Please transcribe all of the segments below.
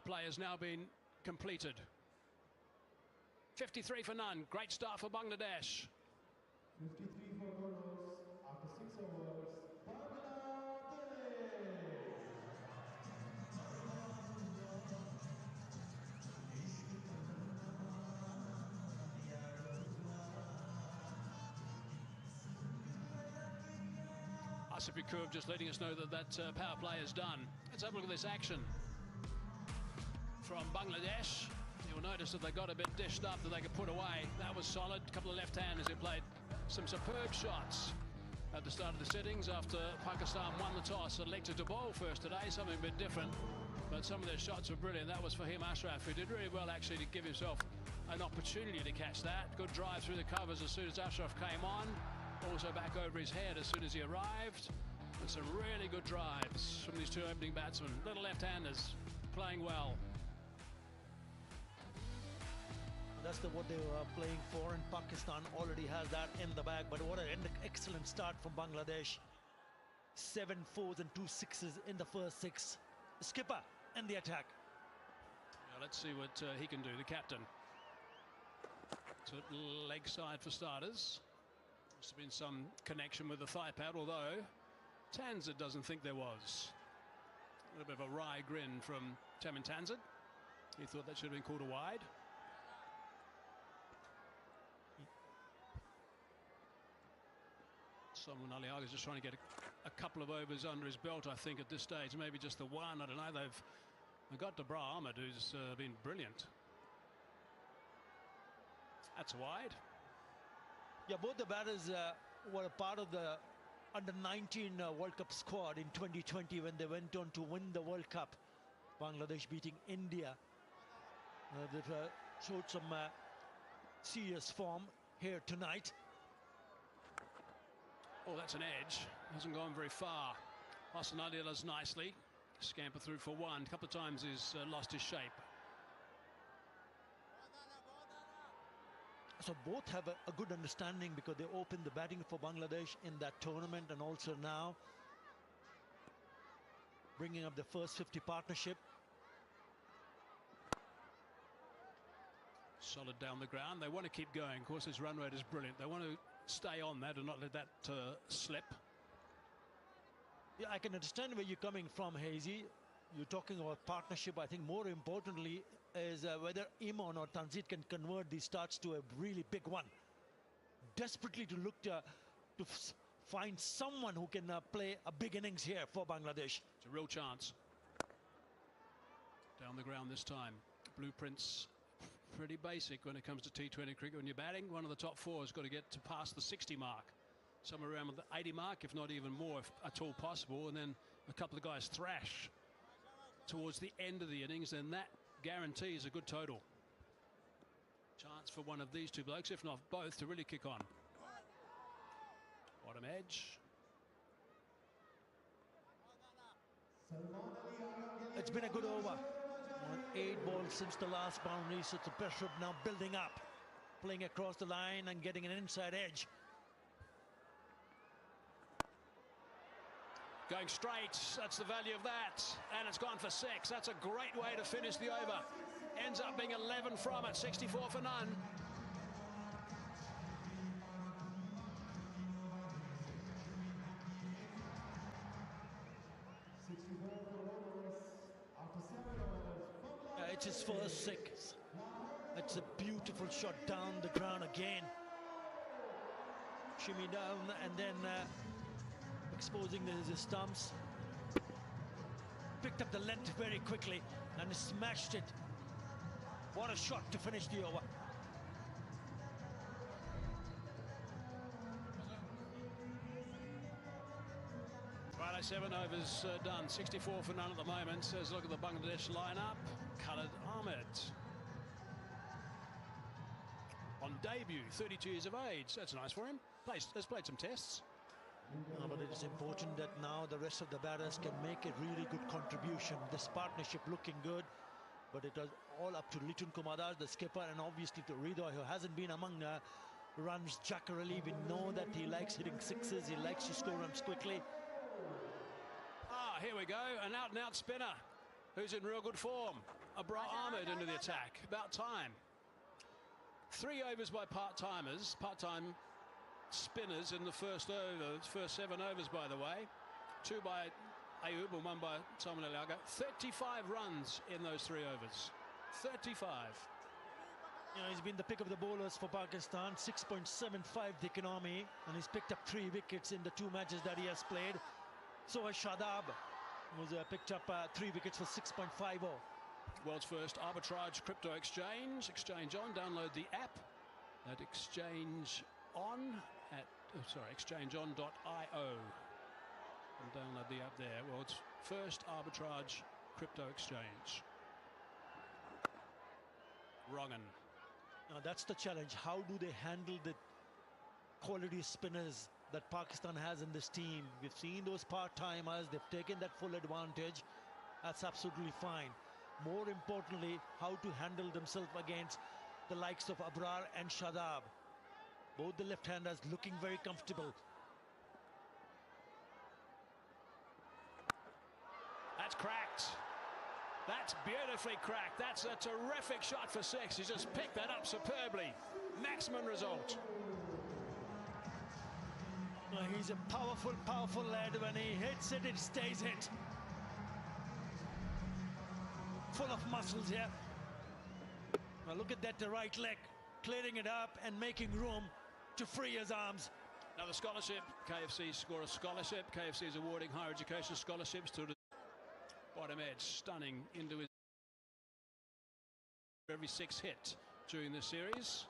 play has now been completed. 53 for none. Great start for Bangladesh. 53 for Goros after 6 overs. Bangladesh! Asif Yakub just letting us know that power play is done. Let's have a look at this action from Bangladesh. You'll notice that they got a bit dished up that they could put away. That was solid. A couple of left-handers who played some superb shots at the start of the settings after Pakistan won the toss, elected to bowl first today, something a bit different. But some of their shots were brilliant. That was Fahim Ashraf, who did really well actually to give himself an opportunity to catch that. Good drive through the covers as soon as Ashraf came on. Also back over his head as soon as he arrived. And some really good drives from these two opening batsmen. Little left-handers playing well. That's what they were playing for, and Pakistan already has that in the bag. But what an excellent start from Bangladesh. 7 fours and 2 sixes in the first 6. Skipper in the attack. Now let's see what he can do, the captain. So leg side for starters. Must have been some connection with the thigh pad, although Tanzad doesn't think there was. A little bit of a wry grin from Tamin Tanzad. He thought that should have been called a wide. Salman Ali Agha is just trying to get a couple of overs under his belt, I think, at this stage. Maybe just the one, I don't know. They've got Dabra Ahmed, who's been brilliant. That's wide. Yeah, both the batters were a part of the Under-19 World Cup squad in 2020 when they went on to win the World Cup. Bangladesh beating India. They showed some serious form here tonight. Oh, that's an edge. Hasn't gone very far. Hassan Ali does nicely. Scamper through for one. A couple of times he's lost his shape. So both have a good understanding because they opened the batting for Bangladesh in that tournament, and also now bringing up the first 50 partnership. Solid down the ground. They want to keep going. Of course, his run rate is brilliant. They want to stay on that and not let that slip. Yeah, I can understand where you're coming from, Hazy. You're talking about partnership. I think more importantly is whether Imon or Tanzid can convert these starts to a really big one. Desperately to look to find someone who can play a big innings here for Bangladesh. It's a real chance. Down the ground this time. Blueprints pretty basic when it comes to T20 cricket. When you're batting, one of the top 4 has got to get to past the 60 mark. Somewhere around the 80 mark, if not even more, if at all possible. And then a couple of guys thrash towards the end of the innings, then that guarantees a good total. Chance for one of these two blokes, if not both, to really kick on. Bottom edge. It's been a good over. 8 balls since the last boundary, so the pressure now building up. Playing across the line and getting an inside edge. Going straight, that's the value of that. And it's gone for 6. That's a great way to finish the over. Ends up being 11 from it, 64 for none. It's his first 6. It's a beautiful shot down the ground again. Shimmy down and then exposing the stumps. Picked up the length very quickly and smashed it. What a shot to finish the over. Righto, 7 overs done. 64 for none at the moment. Says look at the Bangladesh lineup. Khalid Ahmed. On debut, 32 years of age. That's nice for him. Has played some tests. But it is important that now the rest of the batters can make a really good contribution. This partnership looking good, but it was all up to Litun Kumar Das, the skipper, and obviously to Rido, who hasn't been among runs generally. We know that he likes hitting 6s, he likes to score runs quickly. Ah, here we go, an out-and-out spinner. who's in real good form. Abrar Ahmed into the attack. About time. 3 overs by part-time spinners in the first over. First 7 overs, by the way. 2 by Ayub and 1 by Simon Eliaga. 35 runs in those 3 overs. 35. You know, he's been the pick of the bowlers for Pakistan. 6.75 the economy, and he's picked up 3 wickets in the 2 matches that he has played. So has Shadab, who's picked up 3 wickets for 6.50. World's first arbitrage crypto exchange. Exchange On. Download the app at exchangeon.io. And download the app there. World's first arbitrage crypto exchange. Wrongen. Now that's the challenge. How do they handle the quality spinners that Pakistan has in this team? We've seen those part-timers. They've taken that full advantage. That's absolutely fine. More importantly, how to handle themselves against the likes of Abrar and Shadab. Both the left-handers looking very comfortable. That's cracked. That's beautifully cracked. That's a terrific shot for 6. He's just picked that up superbly. Maximum result. Well, he's a powerful, powerful lad. When he hits it, it stays hit. Full of muscles here. Well, look at that, the right leg, clearing it up and making room to free his arms. Now the scholarship, KFC score a scholarship. KFC is awarding higher education scholarships to the bottom edge, stunning into his every 6 hit during this series.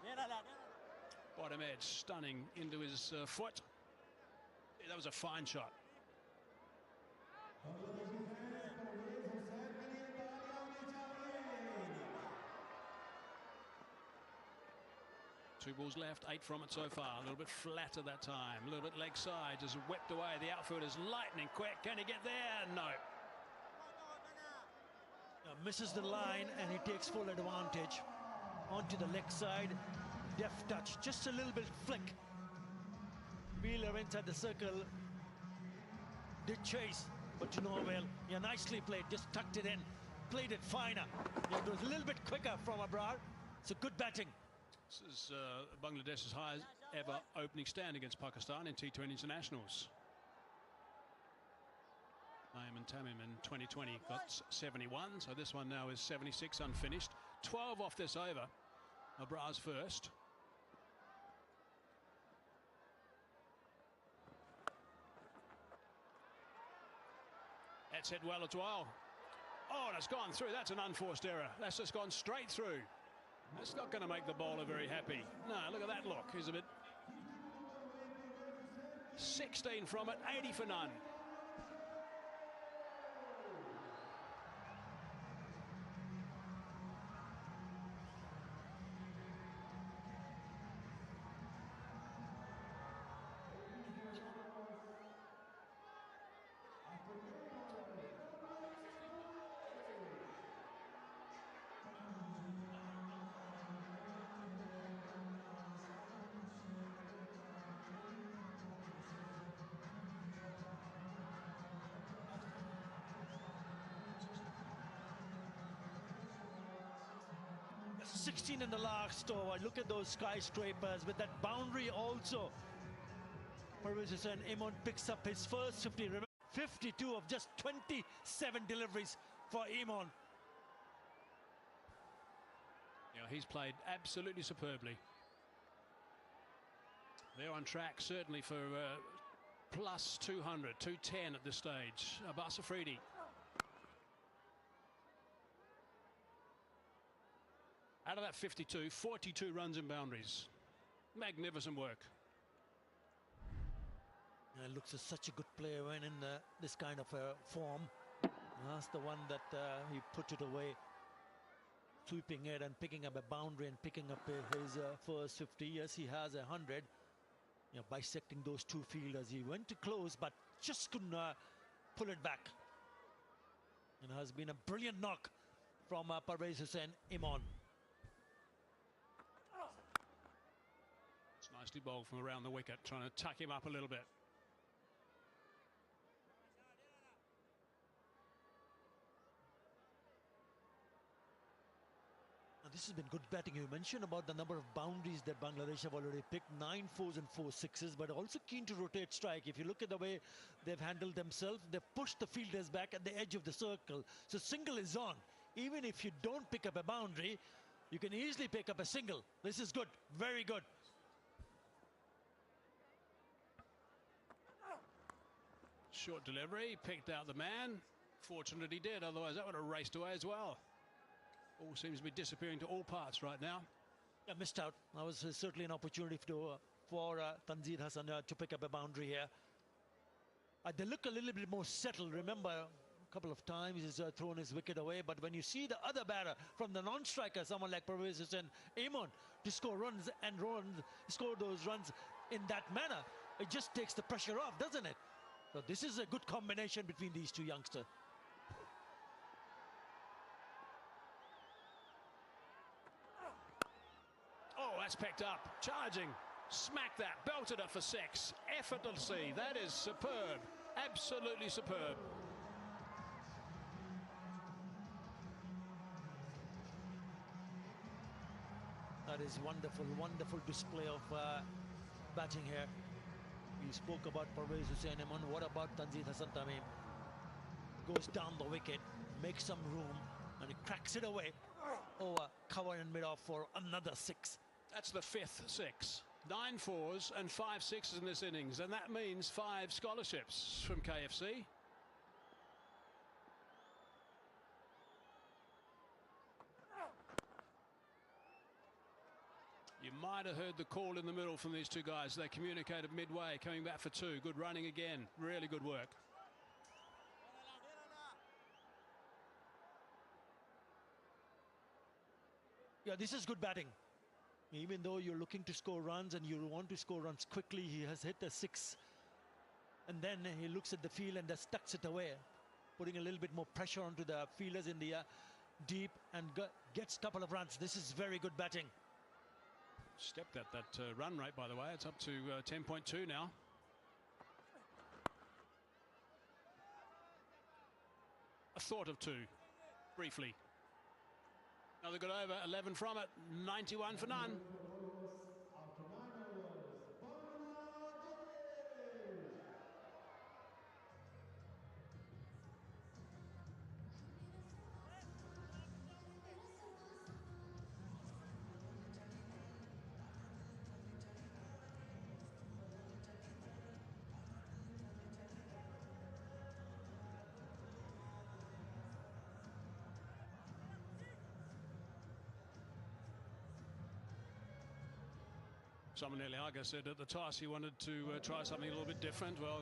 Bottom edge, stunning into his foot. That was a fine shot. Two balls left, 8 from it so far. A little bit flat at that time. A little bit leg side, just whipped away. The outfield is lightning quick. Can he get there? No. Misses the line and he takes full advantage. Onto the leg side. Deft touch. Just a little bit flick. Wheeler inside the circle. Did chase, but to no avail. Yeah, nicely played. Just tucked it in. Played it finer. Yeah, it was a little bit quicker from Abrar. So good batting. This is Bangladesh's highest ever opening stand against Pakistan in T20 internationals. Naeem and Tamim in 2020 got 71, so this one now is 76 unfinished. 12 off this over. Abrar's first. That's hit well as well. Oh, and it's gone through. That's an unforced error. That's just gone straight through. That's not going to make the bowler very happy. No, look at that look. He's a bit... 16 from it, 80 for none. That's 16 in the last over. Look at those skyscrapers with that boundary also. Parvez Hussain Imon picks up his first 50. Remember, 52 of just 27 deliveries for Imon. Yeah, he's played absolutely superbly. They're on track certainly for plus 200, 210 at this stage. Abbas Afridi. Out of that 52, 42 runs and boundaries. Magnificent work. Looks as such a good player when in this kind of form. That's the one that he put it away. Sweeping it and picking up a boundary and picking up his first 50. Yes, he has 100. You know, bisecting those two fielders. He went to close, but just couldn't pull it back. It has been a brilliant knock from Parvez Hussain Imon. It's nicely bowled from around the wicket, trying to tuck him up a little bit. This has been good batting. You mentioned about the number of boundaries that Bangladesh have already picked, 9 fours and 4 sixes, but also keen to rotate strike. If you look at the way they've handled themselves, they've pushed the fielders back at the edge of the circle. So single is on. Even if you don't pick up a boundary, you can easily pick up a single. This is good, very good. Short delivery, picked out the man. Fortunate he did, otherwise that would have raced away as well. All seems to be disappearing to all parts right now. I missed out. That was certainly an opportunity for Tanzir Hassan to pick up a boundary here. They look a little bit more settled. Remember, a couple of times he's thrown his wicket away, but when you see the other batter from the non-striker, someone like Parvez Hussain Amon, to score runs and score those runs in that manner, it just takes the pressure off, doesn't it? So this is a good combination between these two youngsters. Oh, that's picked up. Charging. Smacked that. Belted it for 6. Effortlessly. That is superb. Absolutely superb. That is wonderful, wonderful display of batting here. We spoke about Parvez Hussain Amon. What about Tanzir Hassan Tamim? Goes down the wicket, makes some room, and he cracks it away over cover and mid-off for another 6. That's the 5th 6. 9 fours and 5 sixes in this innings, and that means 5 scholarships from KFC. You might have heard the call in the middle from these two guys. They communicated midway, coming back for 2. Good running again. Really good work. Yeah, this is good batting. Even though you're looking to score runs and you want to score runs quickly, he has hit a 6. And then he looks at the field and just tucks it away, putting a little bit more pressure onto the fielders in the deep, and gets a couple of runs. This is very good batting. Stepped at that run rate, by the way. It's up to 10.2 now. A thought of 2, briefly. Another good over, 11 from it, 91 for none. Someone nearly said at the toss he wanted to try something a little bit different. Well,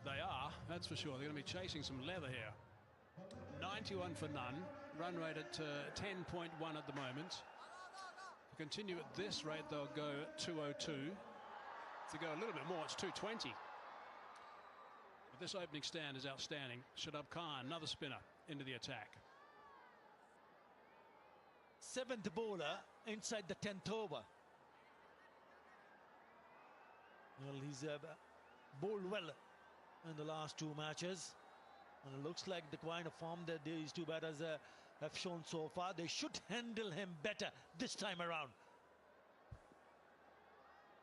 they are, that's for sure. They're going to be chasing some leather here. 91 for none. Run rate at 10.1 at the moment. If they continue at this rate, they'll go at 202. If they go a little bit more, it's 220. But this opening stand is outstanding. Shadab Khan, another spinner, into the attack. 7th bowler inside the 10th over. Well, he's bowled well in the last 2 matches, and it looks like the kind of form that these two batters have shown so far. They should handle him better this time around.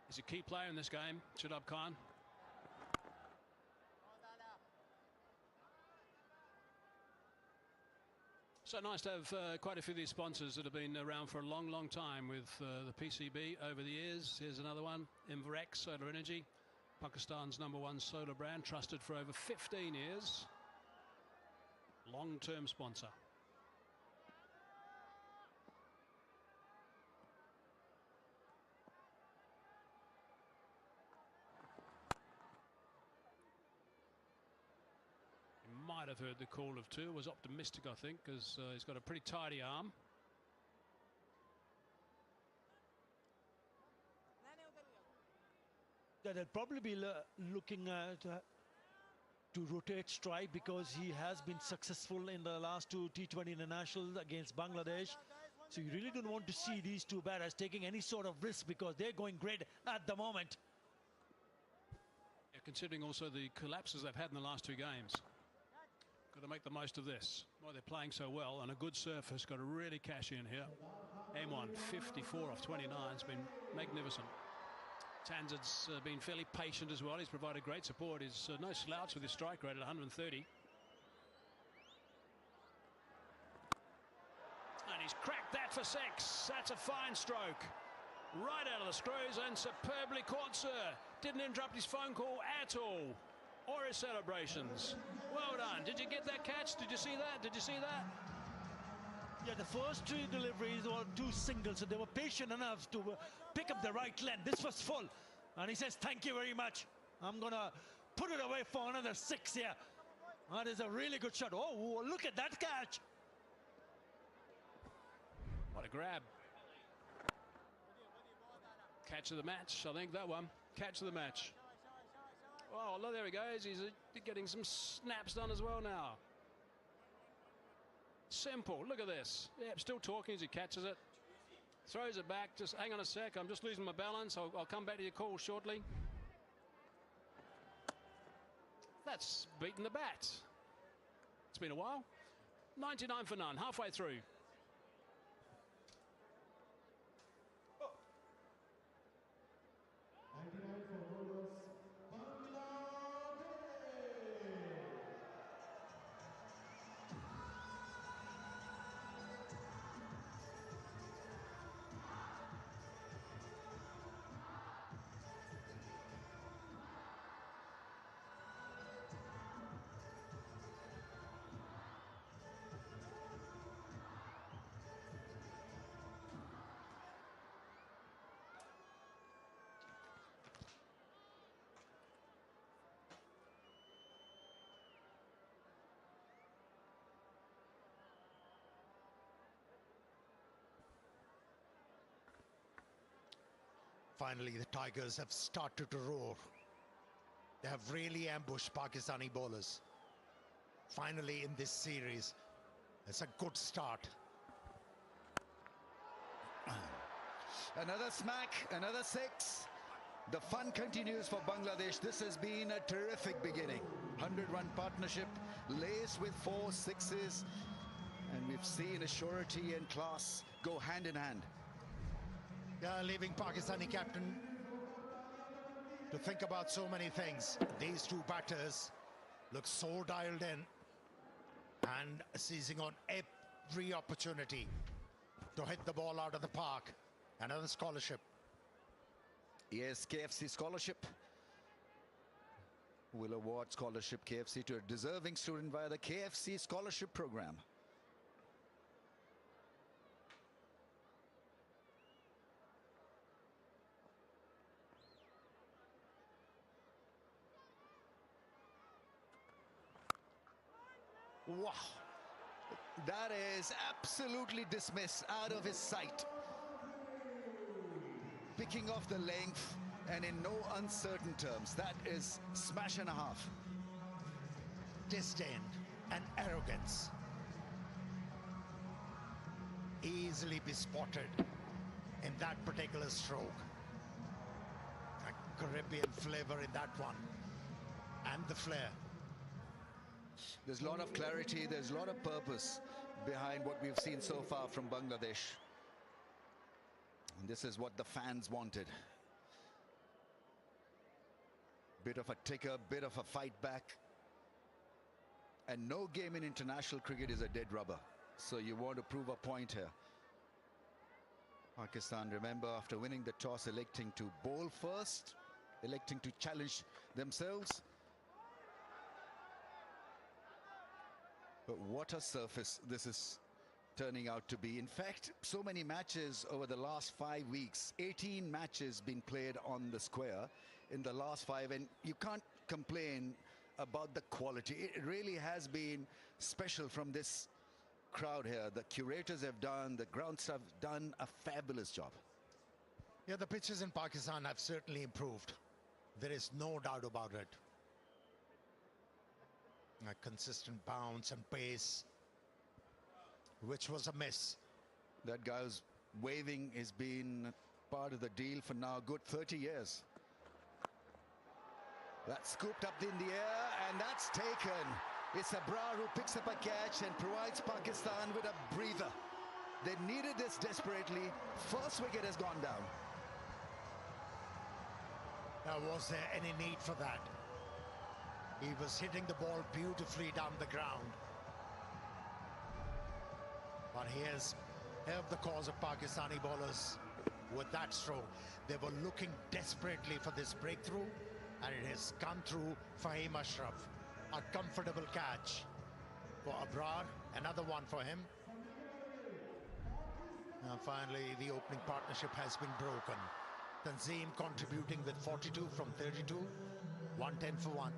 He's a key player in this game, Shadab Khan. So nice to have quite a few of these sponsors that have been around for a long, long time with the PCB over the years. Here's another one, Inverex Solar Energy, Pakistan's #1 solar brand, trusted for over 15 years. Long-term sponsor. Might have heard the call of 2. Was optimistic, I think, because he's got a pretty tidy arm. Yeah, they'll probably be looking to rotate strike, because he has been successful in the last 2 T20 internationals against Bangladesh. So you really don't want to see these two batters taking any sort of risk, because they're going great at the moment. Yeah, considering also the collapses they've had in the last 2 games. Got to make the most of this. Well, they're playing so well, and a good surface. Got to really cash in here. M1 54 off 29. It's been magnificent. Tanzan's been fairly patient as well. He's provided great support. He's no slouch with his strike rate at 130. And he's cracked that for six. That's a fine stroke. Right out of the screws and superbly caught, sir. Didn't interrupt his phone call at all. Or his celebrations. Well done. Did you get that catch? Did you see that? Did you see that? Yeah, the first three deliveries were two singles, so they were patient enough to pick up the right length. This was full. And he says, thank you very much. I'm going to put it away for another six here. That is a really good shot. Oh, look at that catch. What a grab. Catch of the match, I think, that one. Catch of the match. Oh, look, there he goes. He's getting some snaps done as well now. Simple. Look at this. Yep, still talking as he catches it. Throws it back. Just hang on a sec. I'm just losing my balance. I'll come back to your call shortly. That's beaten the bat. It's been a while. 99 for none. Halfway through. Finally, the Tigers have started to roar. They have really ambushed Pakistani bowlers. Finally, in this series, it's a good start. Another smack, another six. The fun continues for Bangladesh. This has been a terrific beginning. 100-run partnership laced with 4 sixes. And we've seen a surety and class go hand in hand. Yeah, leaving Pakistani captain to think about so many things. These two batters look so dialed in and seizing on every opportunity to hit the ball out of the park. Another scholarship. Yes, KFC scholarship. Will award scholarship KFC to a deserving student via the KFC scholarship program. Wow, that is absolutely dismissed, out of his sight. Picking off the length and in no uncertain terms. That is smash and a half. Disdain and arrogance easily be spotted in that particular stroke. A Caribbean flavor in that one, and the flair. There's a lot of clarity, there's a lot of purpose behind what we've seen so far from Bangladesh. And this is what the fans wanted. Bit of a ticker, bit of a fight back. And no game in international cricket is a dead rubber. So you want to prove a point here. Pakistan, remember, after winning the toss, electing to bowl first, electing to challenge themselves. But what a surface this is turning out to be. In fact, so many matches over the last 5 weeks, 18 matches been played on the square in the last 5, and you can't complain about the quality. It really has been special from this crowd here. The curators have done, the ground staff have done a fabulous job. Yeah, the pitches in Pakistan have certainly improved. There is no doubt about it. A consistent bounce and pace, which was a miss. That guy who's waving has been part of the deal for now a good 30 years. That's scooped up in the air, and that's taken. It's Abrar who picks up a catch and provides Pakistan with a breather. They needed this desperately. First wicket has gone down. Now, was there any need for that? He was hitting the ball beautifully down the ground. But here's helped the cause of Pakistani bowlers with that stroke. They were looking desperately for this breakthrough, and it has come through Fahim Ashraf. A comfortable catch for Abrar, another one for him. Now finally the opening partnership has been broken. Tanzim contributing with 42 from 32, 110 for 1.